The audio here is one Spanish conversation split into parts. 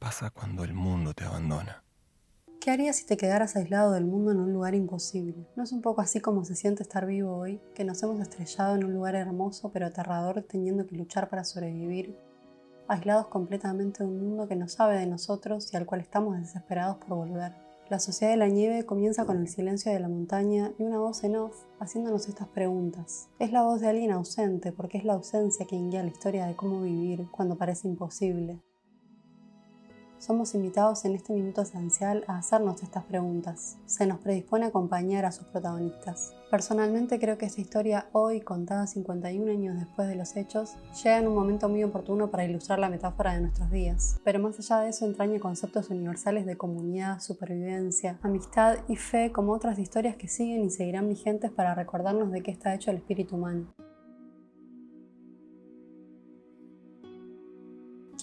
pasa cuando el mundo te abandona? ¿Qué harías si te quedaras aislado del mundo en un lugar imposible? ¿No es un poco así como se siente estar vivo hoy? Que nos hemos estrellado en un lugar hermoso pero aterrador, teniendo que luchar para sobrevivir, aislados completamente de un mundo que no sabe de nosotros y al cual estamos desesperados por volver. La Sociedad de la Nieve comienza con el silencio de la montaña y una voz en off haciéndonos estas preguntas. Es la voz de alguien ausente porque es la ausencia quien guía la historia de cómo vivir cuando parece imposible. Somos invitados en este minuto esencial a hacernos estas preguntas. Se nos predispone a acompañar a sus protagonistas. Personalmente creo que esta historia, hoy contada 51 años después de los hechos, llega en un momento muy oportuno para ilustrar la metáfora de nuestros días. Pero más allá de eso entraña conceptos universales de comunidad, supervivencia, amistad y fe, como otras historias que siguen y seguirán vigentes para recordarnos de qué está hecho el espíritu humano.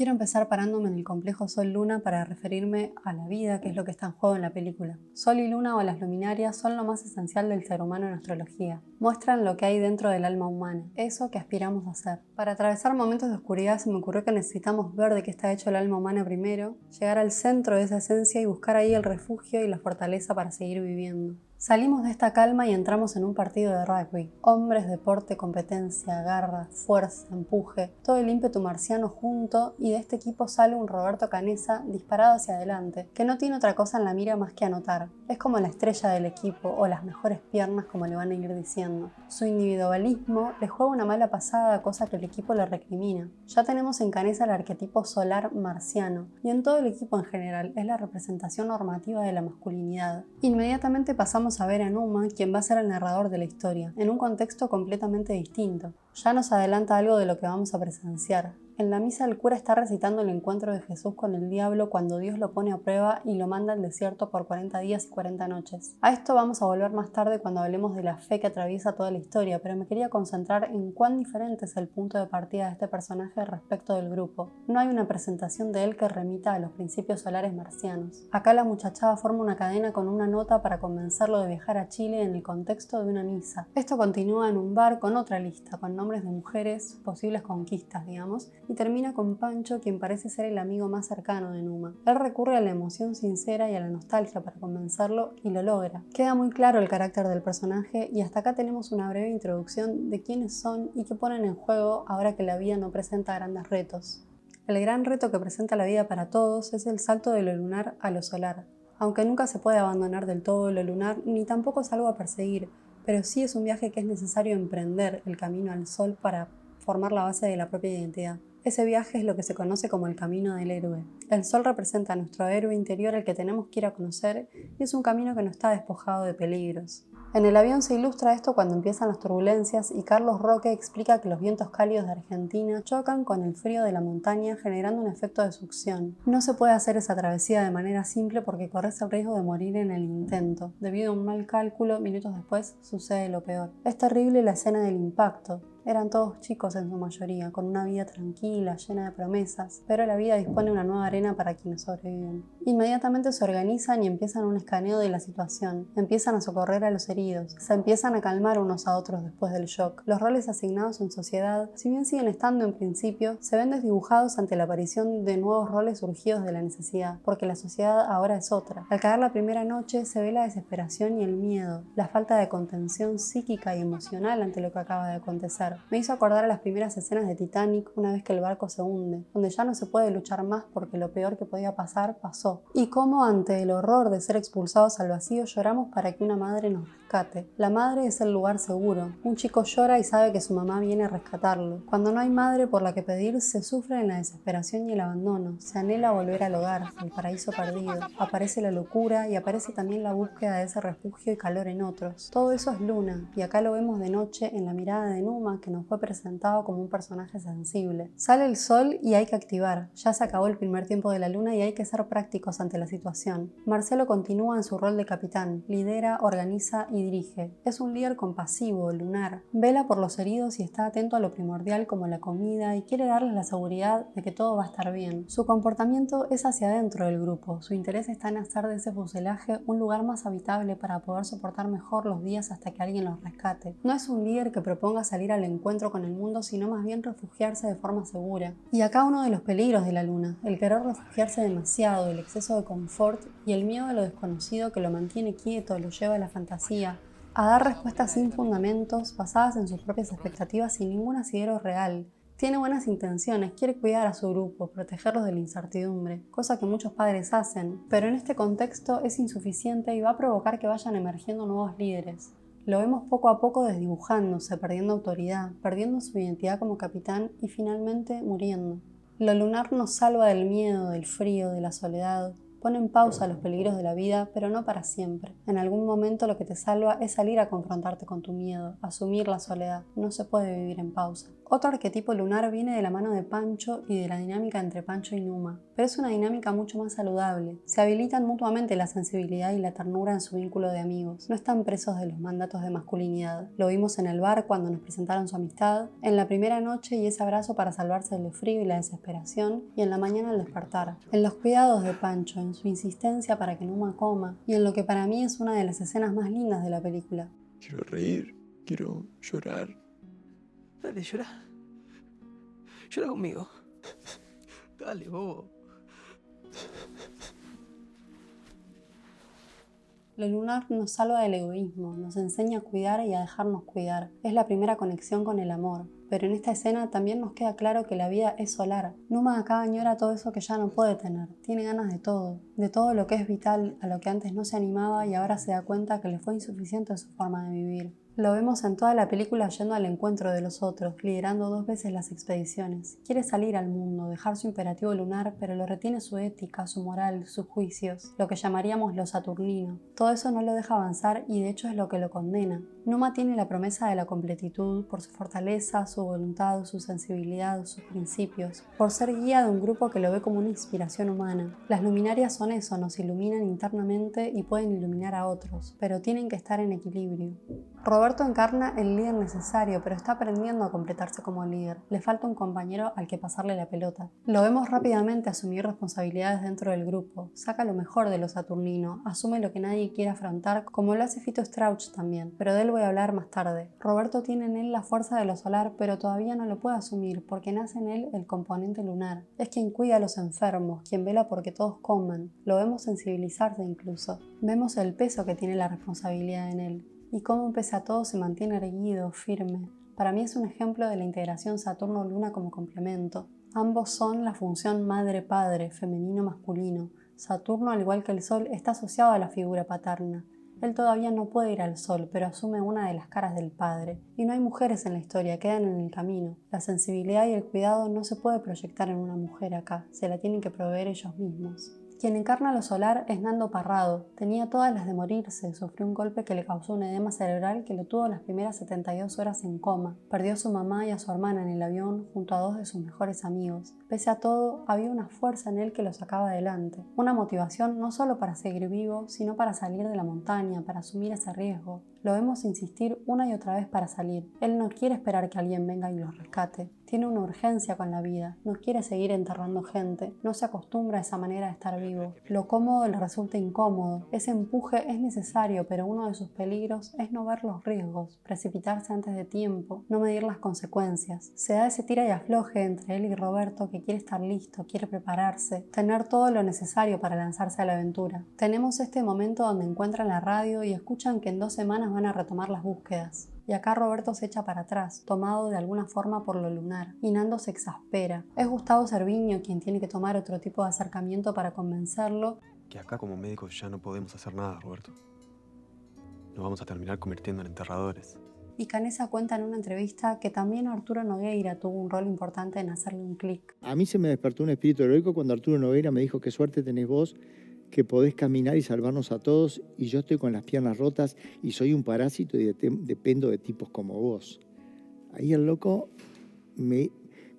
Quiero empezar parándome en el complejo Sol-Luna para referirme a la vida, que es lo que está en juego en la película. Sol y Luna, o las luminarias, son lo más esencial del ser humano en astrología. Muestran lo que hay dentro del alma humana, eso que aspiramos a ser. Para atravesar momentos de oscuridad se me ocurrió que necesitamos ver de qué está hecho el alma humana primero, llegar al centro de esa esencia y buscar ahí el refugio y la fortaleza para seguir viviendo. Salimos de esta calma y entramos en un partido de rugby. Hombres, deporte, competencia, garra, fuerza, empuje, todo el ímpetu marciano junto, y de este equipo sale un Roberto Canessa disparado hacia adelante, que no tiene otra cosa en la mira más que anotar. Es como la estrella del equipo, o las mejores piernas, como le van a ir diciendo. Su individualismo le juega una mala pasada, cosa que el equipo le recrimina. Ya tenemos en Canessa el arquetipo solar marciano, y en todo el equipo en general es la representación normativa de la masculinidad. Inmediatamente pasamos a ver a Numa, quien va a ser el narrador de la historia, en un contexto completamente distinto. Ya nos adelanta algo de lo que vamos a presenciar. En la misa el cura está recitando el encuentro de Jesús con el diablo cuando Dios lo pone a prueba y lo manda al desierto por 40 días y 40 noches. A esto vamos a volver más tarde cuando hablemos de la fe que atraviesa toda la historia, pero me quería concentrar en cuán diferente es el punto de partida de este personaje respecto del grupo. No hay una presentación de él que remita a los principios solares marcianos. Acá la muchachada forma una cadena con una nota para convencerlo de viajar a Chile en el contexto de una misa. Esto continúa en un bar con otra lista, con nombres de mujeres, posibles conquistas, digamos, y termina con Pancho, quien parece ser el amigo más cercano de Numa. Él recurre a la emoción sincera y a la nostalgia para convencerlo y lo logra. Queda muy claro el carácter del personaje y hasta acá tenemos una breve introducción de quiénes son y qué ponen en juego ahora que la vida no presenta grandes retos. El gran reto que presenta la vida para todos es el salto de lo lunar a lo solar. Aunque nunca se puede abandonar del todo lo lunar, ni tampoco es algo a perseguir, pero sí es un viaje que es necesario emprender el camino al sol para formar la base de la propia identidad. Ese viaje es lo que se conoce como el camino del héroe. El sol representa a nuestro héroe interior al que tenemos que ir a conocer y es un camino que no está despojado de peligros. En el avión se ilustra esto cuando empiezan las turbulencias y Carlos Roque explica que los vientos cálidos de Argentina chocan con el frío de la montaña generando un efecto de succión. No se puede hacer esa travesía de manera simple porque corres el riesgo de morir en el intento. Debido a un mal cálculo, minutos después sucede lo peor. Es terrible la escena del impacto. Eran todos chicos en su mayoría, con una vida tranquila, llena de promesas, pero la vida dispone una nueva arena para quienes sobreviven. Inmediatamente se organizan y empiezan un escaneo de la situación. Empiezan a socorrer a los heridos, se empiezan a calmar unos a otros después del shock. Los roles asignados en sociedad, si bien siguen estando en principio, se ven desdibujados ante la aparición de nuevos roles surgidos de la necesidad, porque la sociedad ahora es otra. Al caer la primera noche se ve la desesperación y el miedo, la falta de contención psíquica y emocional ante lo que acaba de acontecer. Me hizo acordar a las primeras escenas de Titanic una vez que el barco se hunde, donde ya no se puede luchar más porque lo peor que podía pasar pasó. Y cómo ante el horror de ser expulsados al vacío lloramos para que una madre nos rescate. La madre es el lugar seguro. Un chico llora y sabe que su mamá viene a rescatarlo. Cuando no hay madre por la que pedir, se sufre en la desesperación y el abandono. Se anhela volver al hogar, al paraíso perdido. Aparece la locura y aparece también la búsqueda de ese refugio y calor en otros. Todo eso es Luna, y acá lo vemos de noche en la mirada de Numa, que nos fue presentado como un personaje sensible. Sale el sol y hay que activar. Ya se acabó el primer tiempo de la luna y hay que ser prácticos ante la situación. Marcelo continúa en su rol de capitán. Lidera, organiza y dirige. Es un líder compasivo, lunar. Vela por los heridos y está atento a lo primordial como la comida y quiere darles la seguridad de que todo va a estar bien. Su comportamiento es hacia adentro del grupo. Su interés está en hacer de ese fuselaje un lugar más habitable para poder soportar mejor los días hasta que alguien los rescate. No es un líder que proponga salir al encuentro con el mundo, sino más bien refugiarse de forma segura. Y acá uno de los peligros de la luna, el querer refugiarse demasiado, el exceso de confort y el miedo a lo desconocido que lo mantiene quieto, lo lleva a la fantasía, a dar respuestas sin fundamentos, basadas en sus propias expectativas sin ningún asidero real. Tiene buenas intenciones, quiere cuidar a su grupo, protegerlos de la incertidumbre, cosa que muchos padres hacen, pero en este contexto es insuficiente y va a provocar que vayan emergiendo nuevos líderes. Lo vemos poco a poco desdibujándose, perdiendo autoridad, perdiendo su identidad como capitán y finalmente muriendo. Lo lunar nos salva del miedo, del frío, de la soledad. Pone en pausa los peligros de la vida, pero no para siempre. En algún momento lo que te salva es salir a confrontarte con tu miedo, asumir la soledad. No se puede vivir en pausa. Otro arquetipo lunar viene de la mano de Pancho y de la dinámica entre Pancho y Numa, pero es una dinámica mucho más saludable. Se habilitan mutuamente la sensibilidad y la ternura en su vínculo de amigos. No están presos de los mandatos de masculinidad. Lo vimos en el bar cuando nos presentaron su amistad, en la primera noche y ese abrazo para salvarse del frío y la desesperación, y en la mañana al despertar. En los cuidados de Pancho, en su insistencia para que Numa coma, y en lo que para mí es una de las escenas más lindas de la película. Quiero reír, quiero llorar. Dale, llora. Llora conmigo. Dale, bobo. Lo lunar nos salva del egoísmo, nos enseña a cuidar y a dejarnos cuidar. Es la primera conexión con el amor. Pero en esta escena también nos queda claro que la vida es solar. Numa acá añora todo eso que ya no puede tener. Tiene ganas de todo lo que es vital, a lo que antes no se animaba y ahora se da cuenta que le fue insuficiente su forma de vivir. Lo vemos en toda la película yendo al encuentro de los otros, liderando 2 veces las expediciones. Quiere salir al mundo, dejar su imperativo lunar, pero lo retiene su ética, su moral, sus juicios, lo que llamaríamos lo saturnino. Todo eso no lo deja avanzar y de hecho es lo que lo condena. Numa tiene la promesa de la completitud por su fortaleza, su voluntad, su sensibilidad, sus principios, por ser guía de un grupo que lo ve como una inspiración humana. Las luminarias son eso, nos iluminan internamente y pueden iluminar a otros, pero tienen que estar en equilibrio. Roberto encarna el líder necesario, pero está aprendiendo a completarse como líder. Le falta un compañero al que pasarle la pelota. Lo vemos rápidamente asumir responsabilidades dentro del grupo. Saca lo mejor de lo saturnino, asume lo que nadie quiere afrontar, como lo hace Fito Strauch también, pero de él voy a hablar más tarde. Roberto tiene en él la fuerza de lo solar, pero todavía no lo puede asumir porque nace en él el componente lunar. Es quien cuida a los enfermos, quien vela porque todos coman. Lo vemos sensibilizarse incluso. Vemos el peso que tiene la responsabilidad en él. Y cómo pese a todo se mantiene erguido, firme. Para mí es un ejemplo de la integración Saturno-Luna como complemento. Ambos son la función madre-padre, femenino-masculino. Saturno, al igual que el Sol, está asociado a la figura paterna. Él todavía no puede ir al Sol, pero asume una de las caras del padre. Y no hay mujeres en la historia, quedan en el camino. La sensibilidad y el cuidado no se puede proyectar en una mujer acá, se la tienen que proveer ellos mismos. Quien encarna lo solar es Nando Parrado. Tenía todas las de morirse, sufrió un golpe que le causó un edema cerebral que lo tuvo las primeras 72 horas en coma. Perdió a su mamá y a su hermana en el avión junto a 2 de sus mejores amigos. Pese a todo, había una fuerza en él que lo sacaba adelante. Una motivación no solo para seguir vivo, sino para salir de la montaña, para asumir ese riesgo. Lo vemos insistir una y otra vez para salir. Él no quiere esperar que alguien venga y lo rescate. Tiene una urgencia con la vida. No quiere seguir enterrando gente. No se acostumbra a esa manera de estar vivo. Lo cómodo le resulta incómodo. Ese empuje es necesario, pero uno de sus peligros es no ver los riesgos, precipitarse antes de tiempo, no medir las consecuencias. Se da ese tira y afloje entre él y Roberto que quiere estar listo, quiere prepararse, tener todo lo necesario para lanzarse a la aventura. Tenemos este momento donde encuentran la radio y escuchan que en 2 semanas van a retomar las búsquedas. Y acá Roberto se echa para atrás, tomado de alguna forma por lo lunar, y Nando se exaspera. Es Gustavo Cerviño quien tiene que tomar otro tipo de acercamiento para convencerlo. Que acá como médicos ya no podemos hacer nada, Roberto. Nos vamos a terminar convirtiendo en enterradores. Y Canessa cuenta en una entrevista que también Arturo Nogueira tuvo un rol importante en hacerle un clic. A mí se me despertó un espíritu heroico cuando Arturo Nogueira me dijo: qué suerte tenés vos, que podés caminar y salvarnos a todos, y yo estoy con las piernas rotas y soy un parásito y dependo de tipos como vos. Ahí el loco me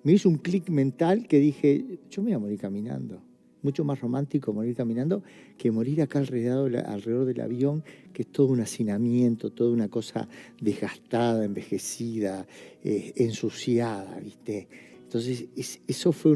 hizo un clic mental que dije: yo me voy a morir caminando. Mucho más romántico morir caminando que morir acá alrededor del avión, que es todo un hacinamiento, toda una cosa desgastada, envejecida, ensuciada, ¿viste? Entonces eso fue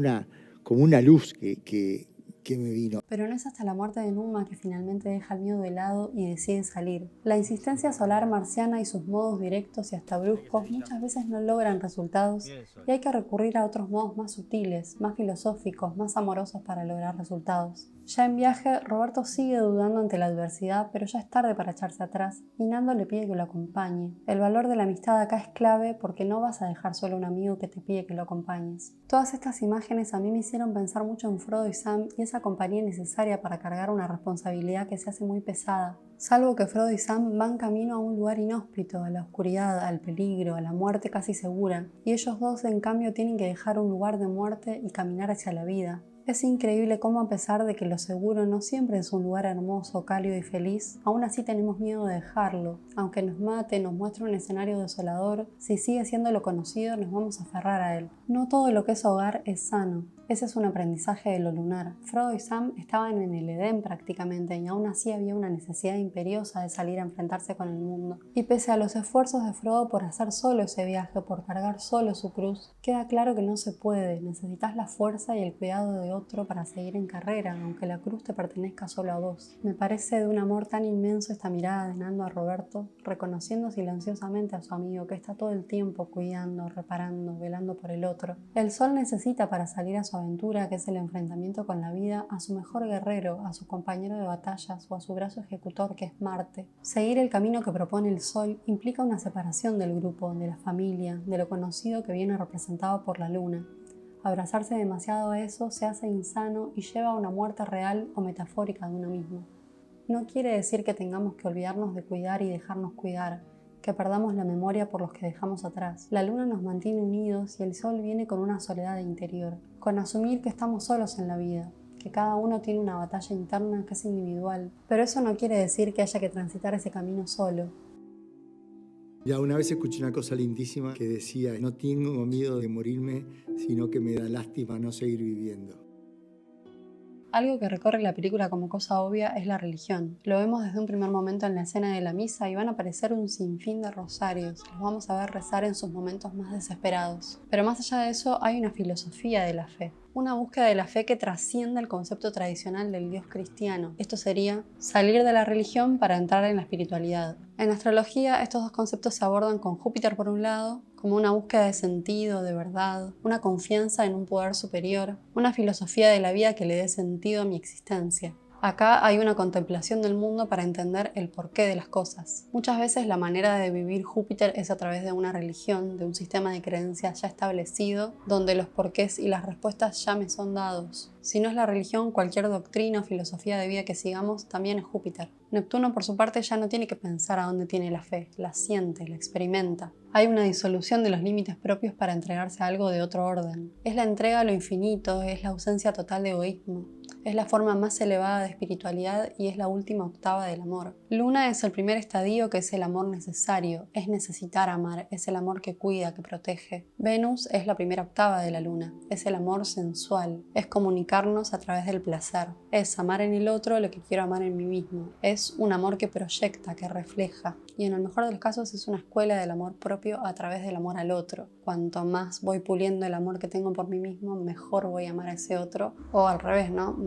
como una luz que que me vino. Pero no es hasta la muerte de Numa que finalmente deja el miedo de lado y decide salir. La insistencia solar marciana y sus modos directos y hasta bruscos muchas veces no logran resultados y hay que recurrir a otros modos más sutiles, más filosóficos, más amorosos para lograr resultados. Ya en viaje, Roberto sigue dudando ante la adversidad, pero ya es tarde para echarse atrás y Nando le pide que lo acompañe. El valor de la amistad acá es clave porque no vas a dejar solo a un amigo que te pide que lo acompañes. Todas estas imágenes a mí me hicieron pensar mucho en Frodo y Sam y esa compañía necesaria para cargar una responsabilidad que se hace muy pesada. Salvo que Frodo y Sam van camino a un lugar inhóspito, a la oscuridad, al peligro, a la muerte casi segura, y ellos dos en cambio tienen que dejar un lugar de muerte y caminar hacia la vida. Es increíble cómo a pesar de que lo seguro no siempre es un lugar hermoso, cálido y feliz, aún así tenemos miedo de dejarlo. Aunque nos mate, nos muestre un escenario desolador, si sigue siendo lo conocido nos vamos a aferrar a él. No todo lo que es hogar es sano. Ese es un aprendizaje de lo lunar. Frodo y Sam estaban en el Edén prácticamente y aún así había una necesidad imperiosa de salir a enfrentarse con el mundo. Y pese a los esfuerzos de Frodo por hacer solo ese viaje, por cargar solo su cruz, queda claro que no se puede. Necesitas la fuerza y el cuidado de otro para seguir en carrera, aunque la cruz te pertenezca solo a vos. Me parece de un amor tan inmenso esta mirada de Nando a Roberto, reconociendo silenciosamente a su amigo que está todo el tiempo cuidando, reparando, velando por el otro. El sol necesita para salir a su aventura, que es el enfrentamiento con la vida, a su mejor guerrero, a su compañero de batallas o a su brazo ejecutor que es Marte. Seguir el camino que propone el sol implica una separación del grupo, de la familia, de lo conocido que viene representado por la luna. Abrazarse demasiado a eso se hace insano y lleva a una muerte real o metafórica de uno mismo. No quiere decir que tengamos que olvidarnos de cuidar y dejarnos cuidar, que perdamos la memoria por los que dejamos atrás. La luna nos mantiene unidos y el sol viene con una soledad interior, con asumir que estamos solos en la vida, que cada uno tiene una batalla interna que es individual, pero eso no quiere decir que haya que transitar ese camino solo. Ya una vez escuché una cosa lindísima que decía: no tengo miedo de morirme, sino que me da lástima no seguir viviendo. Algo que recorre la película como cosa obvia es la religión. Lo vemos desde un primer momento en la escena de la misa y van a aparecer un sinfín de rosarios. Los vamos a ver rezar en sus momentos más desesperados. Pero más allá de eso hay una filosofía de la fe. Una búsqueda de la fe que trasciende el concepto tradicional del Dios cristiano. Esto sería salir de la religión para entrar en la espiritualidad. En astrología estos dos conceptos se abordan con Júpiter por un lado, como una búsqueda de sentido, de verdad, una confianza en un poder superior, una filosofía de la vida que le dé sentido a mi existencia. Acá hay una contemplación del mundo para entender el porqué de las cosas. Muchas veces la manera de vivir Júpiter es a través de una religión, de un sistema de creencias ya establecido, donde los porqués y las respuestas ya me son dados. Si no es la religión, cualquier doctrina o filosofía de vida que sigamos también es Júpiter. Neptuno, por su parte, ya no tiene que pensar a dónde tiene la fe, la siente, la experimenta. Hay una disolución de los límites propios para entregarse a algo de otro orden. Es la entrega a lo infinito, es la ausencia total de egoísmo. Es la forma más elevada de espiritualidad y es la última octava del amor. Luna es el primer estadio que es el amor necesario, es necesitar amar, es el amor que cuida, que protege. Venus es la primera octava de la luna, es el amor sensual, es comunicarnos a través del placer, es amar en el otro lo que quiero amar en mí mismo, es un amor que proyecta, que refleja. Y en el mejor de los casos es una escuela del amor propio a través del amor al otro. Cuanto más voy puliendo el amor que tengo por mí mismo, mejor voy a amar a ese otro. O al revés, ¿no?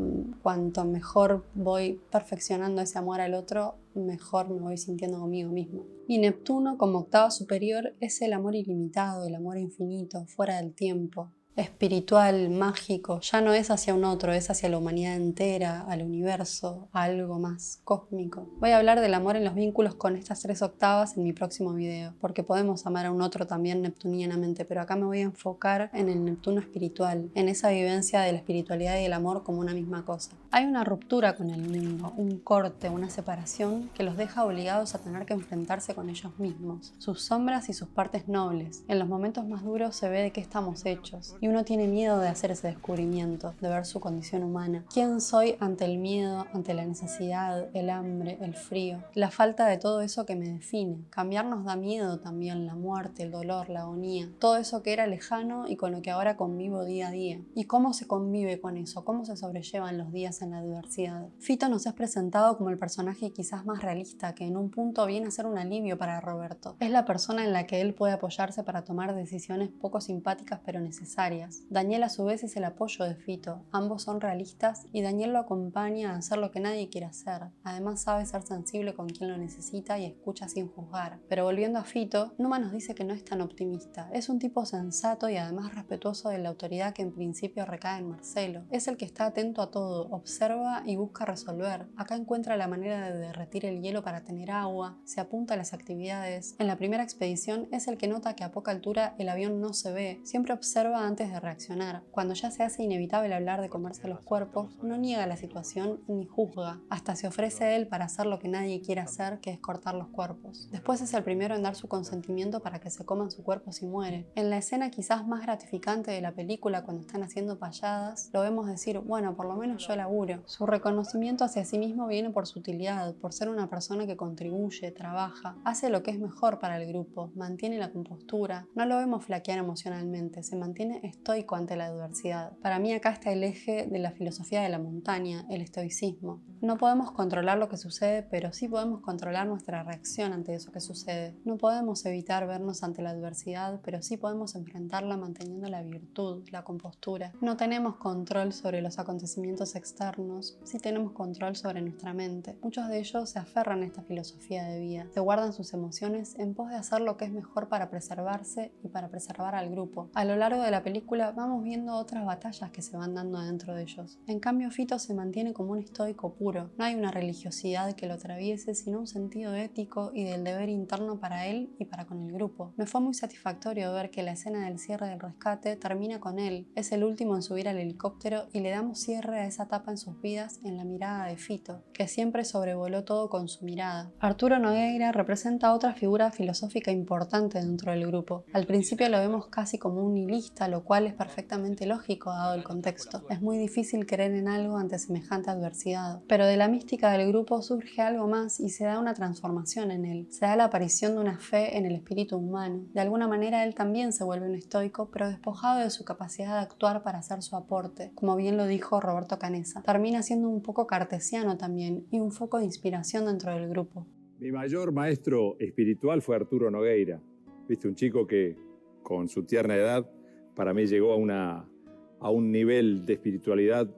Cuanto mejor voy perfeccionando ese amor al otro, mejor me voy sintiendo conmigo mismo. Y Neptuno, como octava superior, es el amor ilimitado, el amor infinito, fuera del tiempo. Espiritual, mágico, ya no es hacia un otro, es hacia la humanidad entera, al universo, a algo más cósmico. Voy a hablar del amor en los vínculos con estas 3 octavas en mi próximo video, porque podemos amar a un otro también neptunianamente, pero acá me voy a enfocar en el Neptuno espiritual, en esa vivencia de la espiritualidad y el amor como una misma cosa. Hay una ruptura con el mundo, un corte, una separación que los deja obligados a tener que enfrentarse con ellos mismos, sus sombras y sus partes nobles. En los momentos más duros se ve de qué estamos hechos. Y uno tiene miedo de hacer ese descubrimiento, de ver su condición humana. ¿Quién soy ante el miedo, ante la necesidad, el hambre, el frío? La falta de todo eso que me define. Cambiar nos da miedo también, la muerte, el dolor, la agonía. Todo eso que era lejano y con lo que ahora convivo día a día. ¿Y cómo se convive con eso? ¿Cómo se sobrellevan los días en la adversidad? Fito nos es presentado como el personaje quizás más realista, que en un punto viene a ser un alivio para Roberto. Es la persona en la que él puede apoyarse para tomar decisiones poco simpáticas pero necesarias. precarias. Daniel a su vez es el apoyo de Fito. Ambos son realistas y Daniel lo acompaña a hacer lo que nadie quiere hacer. Además sabe ser sensible con quien lo necesita y escucha sin juzgar. Pero volviendo a Fito, Numa nos dice que no es tan optimista. Es un tipo sensato y además respetuoso de la autoridad que en principio recae en Marcelo. Es el que está atento a todo, observa y busca resolver. Acá encuentra la manera de derretir el hielo para tener agua, se apunta a las actividades. En la primera expedición es el que nota que a poca altura el avión no se ve, siempre observa antes de reaccionar. Cuando ya se hace inevitable hablar de comerse los cuerpos, no niega la situación ni juzga. Hasta se ofrece él para hacer lo que nadie quiere hacer, que es cortar los cuerpos. Después es el primero en dar su consentimiento para que se coman su cuerpo si muere. En la escena quizás más gratificante de la película, cuando están haciendo payadas, lo vemos decir, bueno, por lo menos yo laburo. Su reconocimiento hacia sí mismo viene por su utilidad, por ser una persona que contribuye, trabaja, hace lo que es mejor para el grupo, mantiene la compostura. No lo vemos flaquear emocionalmente, se mantiene estoico ante la adversidad. Para mí acá está el eje de la filosofía de la montaña, el estoicismo. No podemos controlar lo que sucede, pero sí podemos controlar nuestra reacción ante eso que sucede. No podemos evitar vernos ante la adversidad, pero sí podemos enfrentarla manteniendo la virtud, la compostura. No tenemos control sobre los acontecimientos externos, sí tenemos control sobre nuestra mente. Muchos de ellos se aferran a esta filosofía de vida, se guardan sus emociones en pos de hacer lo que es mejor para preservarse y para preservar al grupo. A lo largo de la película vamos viendo otras batallas que se van dando dentro de ellos. En cambio, Fito se mantiene como un estoico puro. No hay una religiosidad que lo atraviese, sino un sentido ético y del deber interno para él y para con el grupo. Me fue muy satisfactorio ver que la escena del cierre del rescate termina con él. Es el último en subir al helicóptero y le damos cierre a esa etapa en sus vidas en la mirada de Fito, que siempre sobrevoló todo con su mirada. Arturo Nogueira representa otra figura filosófica importante dentro del grupo. Al principio lo vemos casi como un nihilista, lo cual es perfectamente lógico dado el contexto. Es muy difícil creer en algo ante semejante adversidad. Pero de la mística del grupo surge algo más y se da una transformación en él. Se da la aparición de una fe en el espíritu humano. De alguna manera él también se vuelve un estoico, pero despojado de su capacidad de actuar para hacer su aporte, como bien lo dijo Roberto Canessa. Termina siendo un poco cartesiano también y un foco de inspiración dentro del grupo. Mi mayor maestro espiritual fue Arturo Nogueira. Viste, un chico que con su tierna edad para mí llegó a un nivel de espiritualidad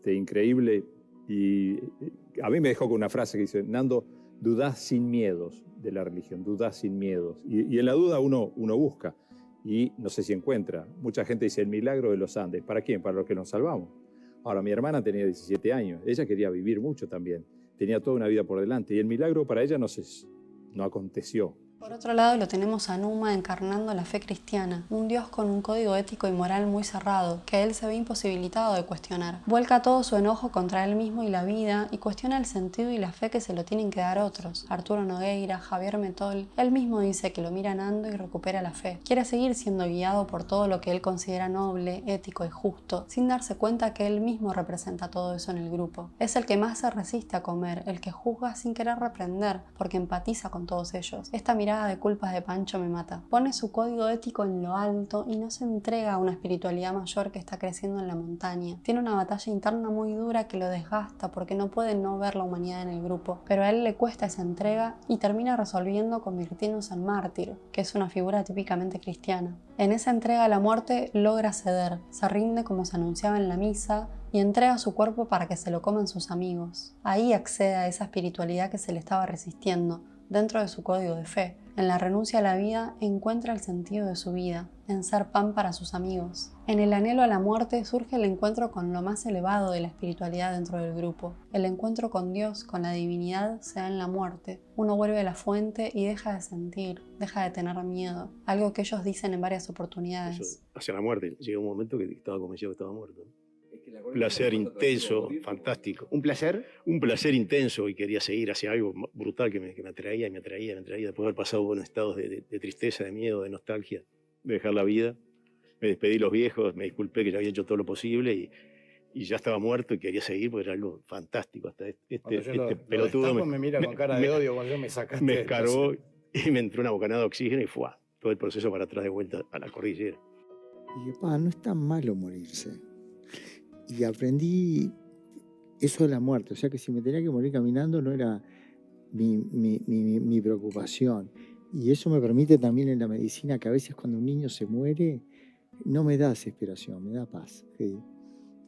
increíble, y a mí me dejó con una frase que dice: Nando, dudás sin miedos de la religión, dudás sin miedos. Y en la duda uno busca y no sé si encuentra. Mucha gente dice el milagro de los Andes. ¿Para quién? Para los que nos salvamos. Ahora, mi hermana tenía 17 años, ella quería vivir mucho también, tenía toda una vida por delante y el milagro para ella no aconteció. Por otro lado lo tenemos a Numa encarnando la fe cristiana, un dios con un código ético y moral muy cerrado, que él se ve imposibilitado de cuestionar. Vuelca todo su enojo contra él mismo y la vida y cuestiona el sentido y la fe que se lo tienen que dar otros. Arturo Nogueira, Javier Metol, él mismo dice que lo mira Nando y recupera la fe. Quiere seguir siendo guiado por todo lo que él considera noble, ético y justo, sin darse cuenta que él mismo representa todo eso en el grupo. Es el que más se resiste a comer, el que juzga sin querer reprender, porque empatiza con todos ellos. Esta mirada de culpas de Pancho me mata. Pone su código ético en lo alto y no se entrega a una espiritualidad mayor que está creciendo en la montaña. Tiene una batalla interna muy dura que lo desgasta porque no puede no ver la humanidad en el grupo, pero a él le cuesta esa entrega y termina resolviendo convirtiéndose en mártir, que es una figura típicamente cristiana. En esa entrega a la muerte logra ceder, se rinde como se anunciaba en la misa y entrega su cuerpo para que se lo coman sus amigos. Ahí accede a esa espiritualidad que se le estaba resistiendo, dentro de su código de fe. En la renuncia a la vida encuentra el sentido de su vida, en ser pan para sus amigos. En el anhelo a la muerte surge el encuentro con lo más elevado de la espiritualidad dentro del grupo. El encuentro con Dios, con la divinidad, se da en la muerte. Uno vuelve a la fuente y deja de sentir, deja de tener miedo. Algo que ellos dicen en varias oportunidades. Eso, hacia la muerte. Llegó un momento que estaba convencido que estaba muerto. Un placer intenso, fantástico. ¿Un placer? Un placer intenso, y quería seguir hacia algo brutal que me atraía, después de haber pasado buenos estados de tristeza, de miedo, de nostalgia, de dejar la vida. Me despedí de los viejos, me disculpé que ya había hecho todo lo posible y ya estaba muerto y quería seguir porque era algo fantástico. Hasta este pelotudo me mira con cara de odio cuando me sacaste. Me descargó y me entró una bocanada de oxígeno y fue todo el proceso para atrás de vuelta a la cordillera. Y dije, no es tan malo morirse. Y aprendí eso de la muerte, o sea que si me tenía que morir caminando no era mi preocupación. Y eso me permite también en la medicina que a veces cuando un niño se muere, no me da desesperación, me da paz. ¿Sí?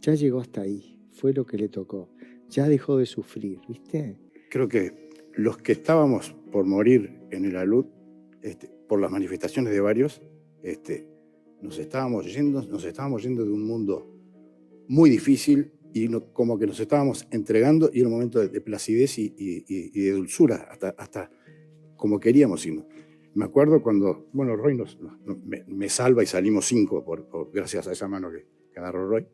Ya llegó hasta ahí, fue lo que le tocó, ya dejó de sufrir, ¿viste? Creo que los que estábamos por morir en el alud, por las manifestaciones de varios, nos estábamos yendo de un mundo muy difícil y como que nos estábamos entregando y era un momento de placidez y de dulzura, hasta como queríamos irnos. Me acuerdo cuando, bueno, Roy me salva y salimos 5 gracias a esa mano que agarró Roy.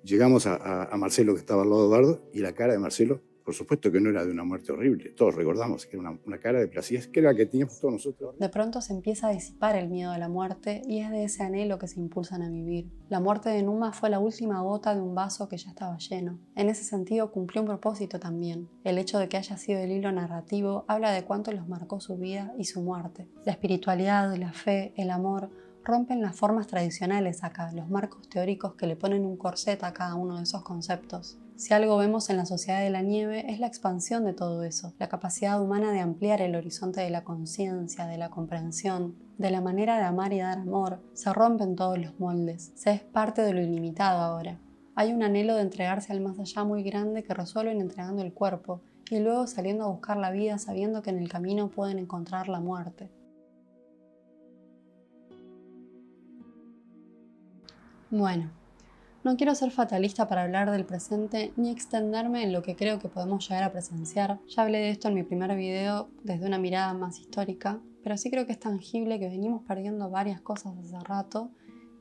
Llegamos a Marcelo, que estaba al lado de Eduardo, y la cara de Marcelo, por supuesto que no era de una muerte horrible. Todos recordamos que era una cara de placidez, que era la que teníamos todos nosotros. De pronto se empieza a disipar el miedo a la muerte y es de ese anhelo que se impulsan a vivir. La muerte de Numa fue la última gota de un vaso que ya estaba lleno. En ese sentido cumplió un propósito también. El hecho de que haya sido el hilo narrativo habla de cuánto los marcó su vida y su muerte. La espiritualidad, la fe, el amor rompen las formas tradicionales acá, los marcos teóricos que le ponen un corset a cada uno de esos conceptos. Si algo vemos en la Sociedad de la Nieve es la expansión de todo eso, la capacidad humana de ampliar el horizonte de la conciencia, de la comprensión, de la manera de amar y dar amor. Se rompen todos los moldes, se es parte de lo ilimitado ahora. Hay un anhelo de entregarse al más allá muy grande que resuelven entregando el cuerpo y luego saliendo a buscar la vida sabiendo que en el camino pueden encontrar la muerte. Bueno, no quiero ser fatalista para hablar del presente ni extenderme en lo que creo que podemos llegar a presenciar. Ya hablé de esto en mi primer video desde una mirada más histórica, pero sí creo que es tangible que venimos perdiendo varias cosas hace rato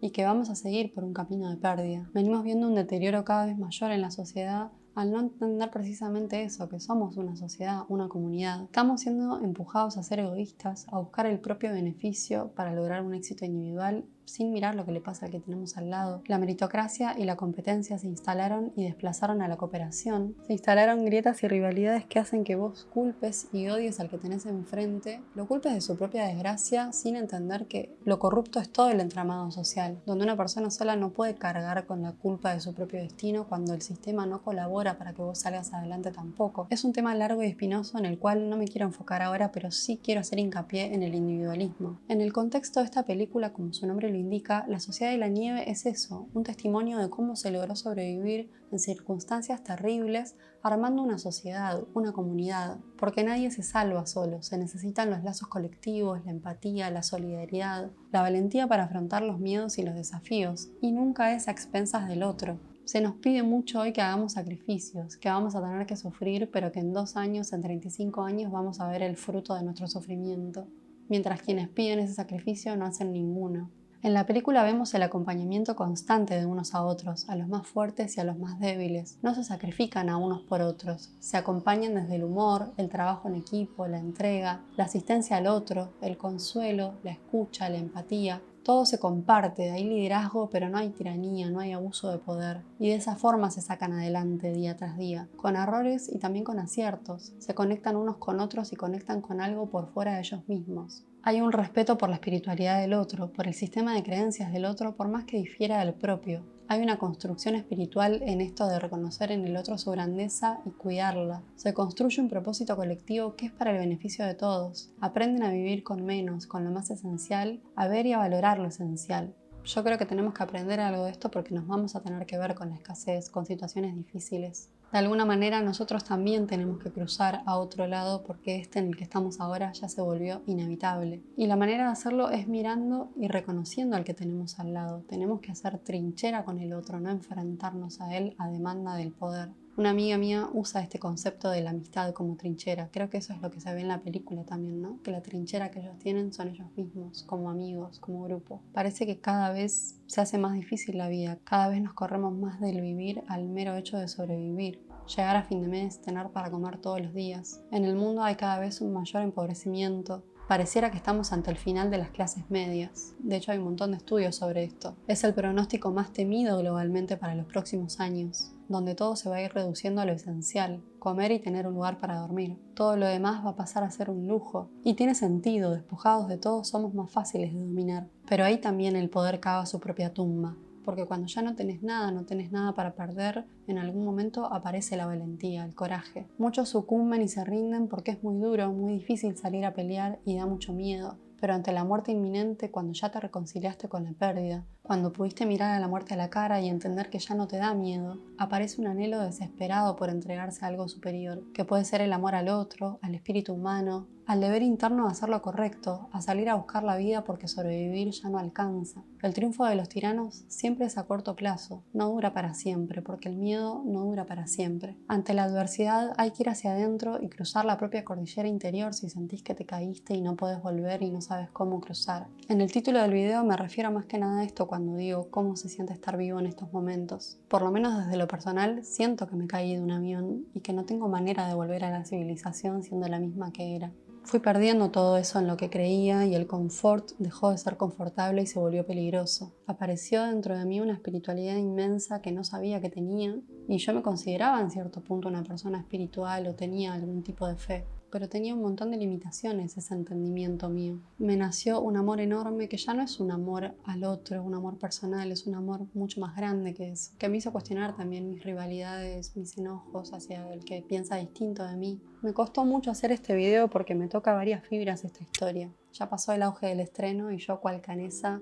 y que vamos a seguir por un camino de pérdida. Venimos viendo un deterioro cada vez mayor en la sociedad al no entender precisamente eso, que somos una sociedad, una comunidad. Estamos siendo empujados a ser egoístas, a buscar el propio beneficio para lograr un éxito individual sin mirar lo que le pasa al que tenemos al lado. La meritocracia y la competencia se instalaron y desplazaron a la cooperación. Se instalaron grietas y rivalidades que hacen que vos culpes y odies al que tenés enfrente, lo culpes de su propia desgracia sin entender que lo corrupto es todo el entramado social, donde una persona sola no puede cargar con la culpa de su propio destino cuando el sistema no colabora para que vos salgas adelante tampoco. Es un tema largo y espinoso en el cual no me quiero enfocar ahora, pero sí quiero hacer hincapié en el individualismo. En el contexto de esta película, como su nombre lo indica, La Sociedad de la Nieve es eso, un testimonio de cómo se logró sobrevivir en circunstancias terribles, armando una sociedad, una comunidad, porque nadie se salva solo, se necesitan los lazos colectivos, la empatía, la solidaridad, la valentía para afrontar los miedos y los desafíos, y nunca es a expensas del otro. Se nos pide mucho hoy que hagamos sacrificios, que vamos a tener que sufrir, pero que en 2 años, en 35 años, vamos a ver el fruto de nuestro sufrimiento, mientras quienes piden ese sacrificio no hacen ninguno. En la película vemos el acompañamiento constante de unos a otros, a los más fuertes y a los más débiles. No se sacrifican a unos por otros, se acompañan desde el humor, el trabajo en equipo, la entrega, la asistencia al otro, el consuelo, la escucha, la empatía. Todo se comparte, hay liderazgo, pero no hay tiranía, no hay abuso de poder. Y de esa forma se sacan adelante día tras día, con errores y también con aciertos. Se conectan unos con otros y conectan con algo por fuera de ellos mismos. Hay un respeto por la espiritualidad del otro, por el sistema de creencias del otro, por más que difiera del propio. Hay una construcción espiritual en esto de reconocer en el otro su grandeza y cuidarla. Se construye un propósito colectivo que es para el beneficio de todos. Aprenden a vivir con menos, con lo más esencial, a ver y a valorar lo esencial. Yo creo que tenemos que aprender algo de esto porque nos vamos a tener que ver con la escasez, con situaciones difíciles. De alguna manera nosotros también tenemos que cruzar a otro lado porque este en el que estamos ahora ya se volvió inevitable. Y la manera de hacerlo es mirando y reconociendo al que tenemos al lado. Tenemos que hacer trinchera con el otro, no enfrentarnos a él a demanda del poder. Una amiga mía usa este concepto de la amistad como trinchera. Creo que eso es lo que se ve en la película también, ¿no? Que la trinchera que ellos tienen son ellos mismos, como amigos, como grupo. Parece que cada vez se hace más difícil la vida, cada vez nos corremos más del vivir al mero hecho de sobrevivir. Llegar a fin de mes, tener para comer todos los días. En el mundo hay cada vez un mayor empobrecimiento. Pareciera que estamos ante el final de las clases medias. De hecho, hay un montón de estudios sobre esto. Es el pronóstico más temido globalmente para los próximos años, donde todo se va a ir reduciendo a lo esencial, comer y tener un lugar para dormir. Todo lo demás va a pasar a ser un lujo. Y tiene sentido, despojados de todo somos más fáciles de dominar. Pero ahí también el poder cava su propia tumba. Porque cuando ya no tenés nada para perder, en algún momento aparece la valentía, el coraje. Muchos sucumben y se rinden porque es muy duro, muy difícil salir a pelear y da mucho miedo. pero ante la muerte inminente, cuando ya te reconciliaste con la pérdida, cuando pudiste mirar a la muerte a la cara y entender que ya no te da miedo, aparece un anhelo desesperado por entregarse a algo superior, que puede ser el amor al otro, al espíritu humano, al deber interno de hacer lo correcto, a salir a buscar la vida porque sobrevivir ya no alcanza. El triunfo de los tiranos siempre es a corto plazo, no dura para siempre, porque el miedo no dura para siempre. Ante la adversidad hay que ir hacia adentro y cruzar la propia cordillera interior si sentís que te caíste y no podés volver y no sabes cómo cruzar. En el título del video me refiero más que nada a esto cuando digo cómo se siente estar vivo en estos momentos. Por lo menos desde lo personal siento que me caí de un avión y que no tengo manera de volver a la civilización siendo la misma que era. Fui perdiendo todo eso en lo que creía y el confort dejó de ser confortable y se volvió peligroso. Apareció dentro de mí una espiritualidad inmensa que no sabía que tenía y yo me consideraba en cierto punto una persona espiritual o tenía algún tipo de fe, pero tenía un montón de limitaciones ese entendimiento mío. Me nació un amor enorme que ya no es un amor al otro, un amor personal, es un amor mucho más grande que eso, que me hizo cuestionar también mis rivalidades, mis enojos hacia el que piensa distinto de mí. Me costó mucho hacer este video porque me toca varias fibras esta historia. Ya pasó el auge del estreno y yo, cual canesa,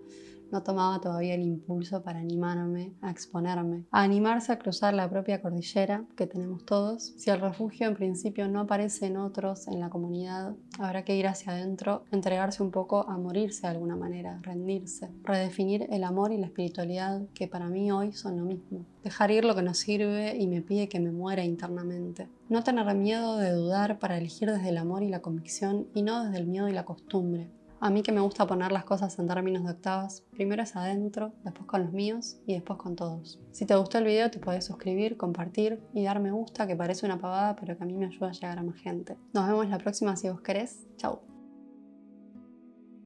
no tomaba todavía el impulso para animarme a exponerme, a animarse a cruzar la propia cordillera que tenemos todos. Si el refugio en principio no aparece en otros, en la comunidad, habrá que ir hacia adentro, entregarse un poco a morirse de alguna manera, rendirse, redefinir el amor y la espiritualidad que para mí hoy son lo mismo. Dejar ir lo que nos sirve y me pide que me muera internamente. No tener miedo de dudar para elegir desde el amor y la convicción y no desde el miedo y la costumbre. A mí que me gusta poner las cosas en términos de octavas, primero es adentro, después con los míos y después con todos. Si te gustó el video te podés suscribir, compartir y dar me gusta, que parece una pavada pero que a mí me ayuda a llegar a más gente. Nos vemos la próxima si vos querés. Chau.